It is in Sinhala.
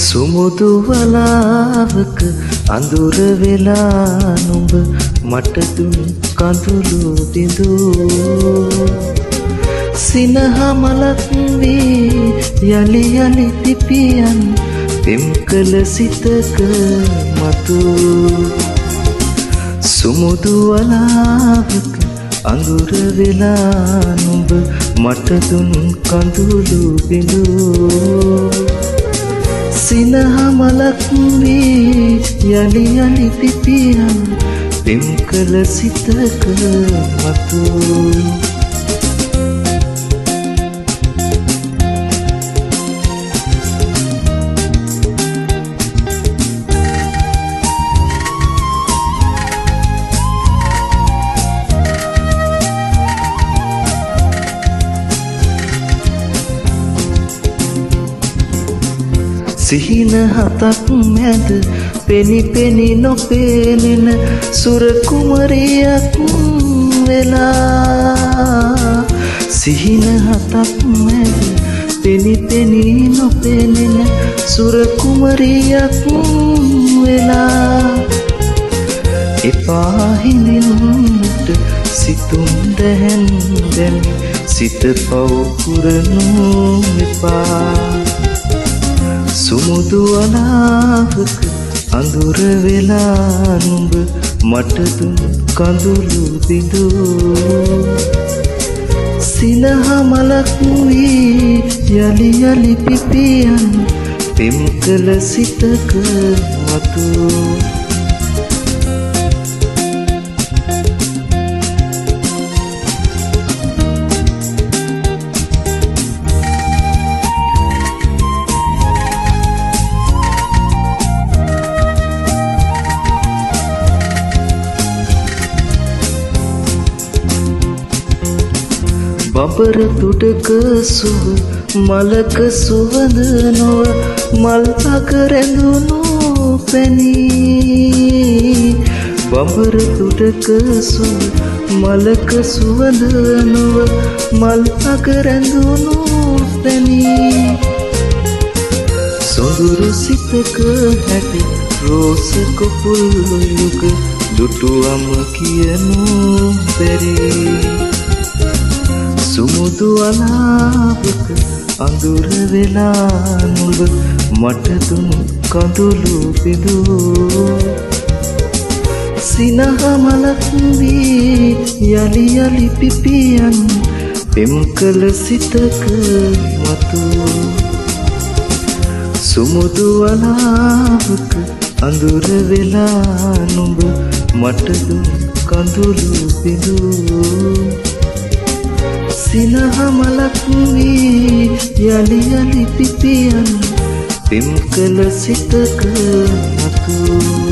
සුමුදු වලාවක අඳුර වෙලා නුඹ මට දුන් කඳුළු බිඳු සිනහ මලක් වී යලි යලි පිපියන් පෙම් කළ සිතක මතු සුමුදු වලාවක අඳුර වෙලා නුඹ මට දුන් කඳුළු බිඳු සිනහ මලක් වී යලි යලි පිපියන් පෙම් කළ සිතක මතු සිහින හතක් මැද පෙනි පෙනි නොපෙනෙන සුර කුමරියක් වෙලා සිහින හතක් මැද පෙනි පෙනි නොපෙනෙන සුර කුමරියක් වෙලා එපා හිඳින්නට සිතුම් දැහැන් දැමි සිත පව් පුරනු එපා සුමුදු වලාවක අඳුර වෙලා නුඹ මට දුන් කඳුළු බිඳු සිනහ මලක් වී යලි යලි පිපියන් පෙම් කළ සිතක මතු බබර තුඩක සුව මලක සුවඳ නොව මල් අග රැඳුණු පැනී බබර තුඩක සුව මලක සුවඳ නොව මල් අග රැඳුණු පැනී සොඳුරු සිතක හැට රෝස කොපුල් යුග දුටුවම කියනු බැරි සුමුදු වලාවක අඳුර වෙලා නුඹ මට දුන් කඳුළු බිඳු සිනහ මලක් වී යලි යලි පිපියන් පෙම් කළ සිතක මතු සුමුදු වලාවක අඳුර වෙලා නුඹ මට දුන් කඳුළු බිඳු සිනහ මලක් වී යලි යලි පිපියන් පෙම් කළ සිතක මතු